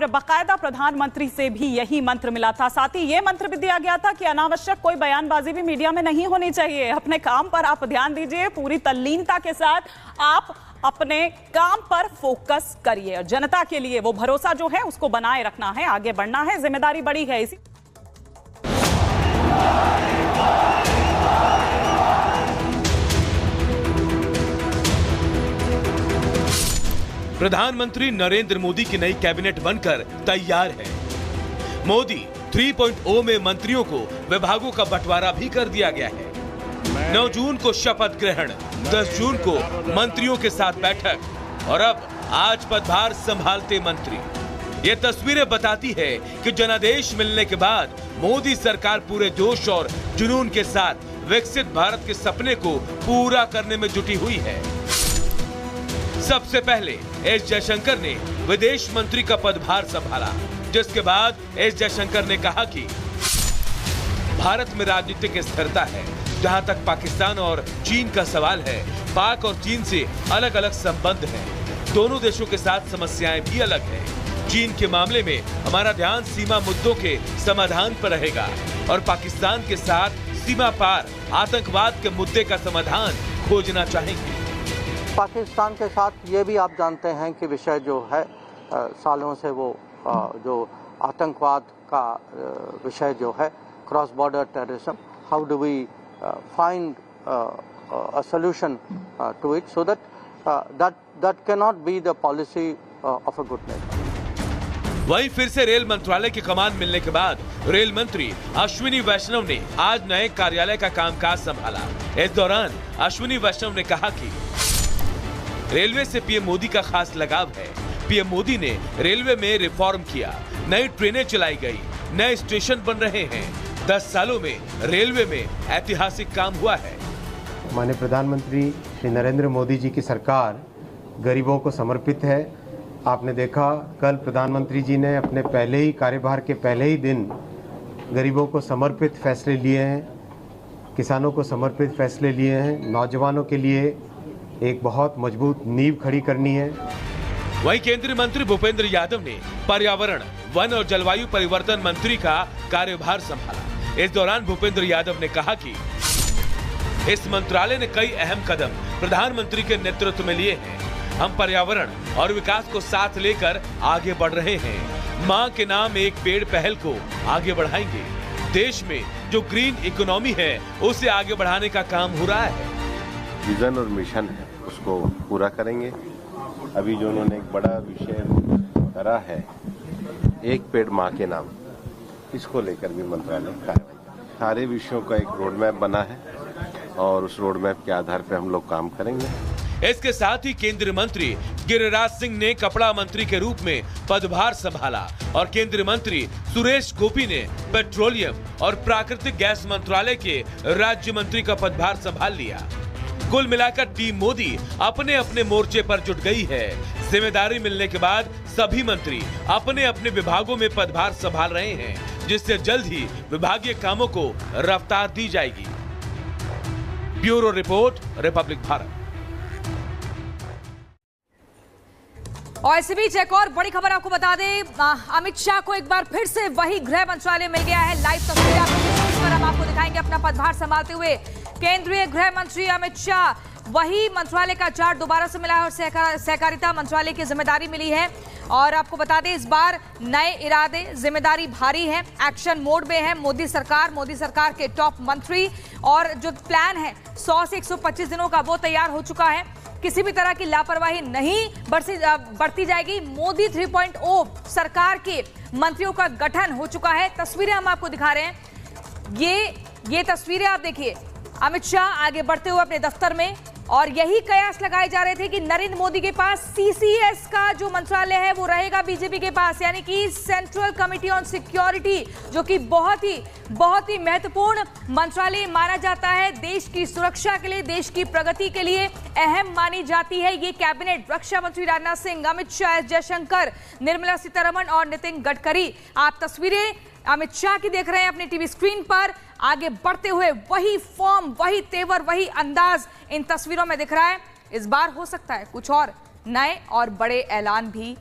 और बाकायदा प्रधानमंत्री से भी यही मंत्र मिला था। साथ ही ये मंत्र भी दिया गया था कि अनावश्यक कोई बयानबाजी भी मीडिया में नहीं होनी चाहिए। अपने काम पर आप ध्यान दीजिए, पूरी तल्लीनता के साथ आप अपने काम पर फोकस करिए और जनता के लिए वो भरोसा जो है उसको बनाए रखना है, आगे बढ़ना है, जिम्मेदारी बड़ी है। इसी प्रधानमंत्री नरेंद्र मोदी की नई कैबिनेट बनकर तैयार है। मोदी 3.0 में मंत्रियों को विभागों का बंटवारा भी कर दिया गया है। 9 जून को शपथ ग्रहण, 10 जून को मंत्रियों के साथ बैठक और अब आज पदभार संभालते मंत्री। ये तस्वीरें बताती है कि जनादेश मिलने के बाद मोदी सरकार पूरे जोश और जुनून के साथ विकसित भारत के सपने को पूरा करने में जुटी हुई है। सबसे पहले एस जयशंकर ने विदेश मंत्री का पदभार संभाला, जिसके बाद एस जयशंकर ने कहा कि भारत में राजनीतिक स्थिरता है। जहां तक पाकिस्तान और चीन का सवाल है, पाक और चीन से अलग अलग संबंध हैं। दोनों देशों के साथ समस्याएं भी अलग हैं। चीन के मामले में हमारा ध्यान सीमा मुद्दों के समाधान पर रहेगा और पाकिस्तान के साथ सीमा पार आतंकवाद के मुद्दे का समाधान खोजना चाहेंगे। पाकिस्तान के साथ ये भी आप जानते हैं कि विषय जो है सालों से वो जो आतंकवाद का विषय जो है, cross border terrorism, how do we find a solution to it so that can not be the policy of a good nation. वहीं फिर से रेल मंत्रालय की कमान मिलने के बाद रेल मंत्री अश्विनी वैष्णव ने आज नए कार्यालय का कामकाज संभाला। इस दौरान अश्विनी वैष्णव ने कहा कि रेलवे से पीएम मोदी का खास लगाव है। पीएम मोदी ने रेलवे में रिफॉर्म किया, नई ट्रेनें चलाई गई, नए स्टेशन बन रहे हैं। 10 सालों में रेलवे में ऐतिहासिक काम हुआ है। माननीय प्रधानमंत्री श्री नरेंद्र मोदी जी की सरकार गरीबों को समर्पित है। आपने देखा कल प्रधानमंत्री जी ने अपने पहले ही कार्यभार के पहले ही दिन गरीबों को समर्पित फैसले लिए हैं, किसानों को समर्पित फैसले लिए हैं, नौजवानों के लिए एक बहुत मजबूत नींव खड़ी करनी है। वहीं केंद्रीय मंत्री भूपेंद्र यादव ने पर्यावरण, वन और जलवायु परिवर्तन मंत्री का कार्यभार संभाला। इस दौरान भूपेंद्र यादव ने कहा कि इस मंत्रालय ने कई अहम कदम प्रधानमंत्री के नेतृत्व में लिए हैं। हम पर्यावरण और विकास को साथ लेकर आगे बढ़ रहे हैं। मां के नाम एक पेड़ पहल को आगे बढ़ाएंगे। देश में जो ग्रीन इकोनॉमी है उसे आगे बढ़ाने का काम हो रहा है। विजन और मिशन है उसको पूरा करेंगे। अभी जो उन्होंने एक बड़ा विषय करा है, एक पेड़ माँ के नाम, इसको लेकर भी मंत्रालय कार्रवाई। सारे विषयों का एक रोड मैप बना है और उस रोड मैप के आधार पर हम लोग काम करेंगे। इसके साथ ही केंद्रीय मंत्री गिरिराज सिंह ने कपड़ा मंत्री के रूप में पदभार संभाला और केंद्रीय मंत्री सुरेश गोपी ने पेट्रोलियम और प्राकृतिक गैस मंत्रालय के राज्य मंत्री का पदभार संभाल लिया। कुल मिलाकर टीम मोदी अपने अपने मोर्चे पर जुट गई है। जिम्मेदारी मिलने के बाद सभी मंत्री अपने अपने विभागों में पदभार संभाल रहे हैं, जिससे जल्द ही विभागीय कामों को रफ्तार दी जाएगी। Bureau report, Republic Bharat. और इसी बीच एक और बड़ी खबर आपको बता दें, अमित शाह को एक बार फिर से वही गृह मंत्रालय मिल गया है। लाइव तस्वीरें हम आपको दिखाएंगे अपना पदभार संभालते हुए केंद्रीय गृह मंत्री अमित शाह। वही मंत्रालय का चार्ट दोबारा से मिला है और सहकारिता मंत्रालय की जिम्मेदारी मिली है। और आपको बता दें इस बार नए इरादे, जिम्मेदारी भारी है, एक्शन मोड में है मोदी सरकार के टॉप मंत्री। और जो प्लान है 100 से 125 दिनों का वो तैयार हो चुका है। किसी भी तरह की लापरवाही नहीं बरती जाएगी। मोदी 3.0 सरकार के मंत्रियों का गठन हो चुका है। तस्वीरें हम आपको दिखा रहे हैं। ये तस्वीरें आप देखिए, अमित शाह आगे बढ़ते हुए अपने दफ्तर में, और यही कयास लगाए जा रहे थे कि नरेंद्र मोदी के पास सीसीएस का जो मंत्रालय है वो रहेगा बीजेपी के पास, यानी कि सेंट्रल कमिटी ऑन सिक्योरिटी, जो कि बहुत ही महत्वपूर्ण मंत्रालय माना जाता है। देश की सुरक्षा के लिए, देश की प्रगति के लिए अहम मानी जाती है ये कैबिनेट। रक्षा मंत्री राजनाथ सिंह, अमित शाह, एस जयशंकर, निर्मला सीतारमण और नितिन गडकरी। आप तस्वीरें अमित शाह की देख रहे हैं अपनी टीवी स्क्रीन पर। आगे बढ़ते हुए वही फॉर्म, वही तेवर, वही अंदाज इन तस्वीरों में दिख रहा है। इस बार हो सकता है कुछ और नए और बड़े ऐलान भी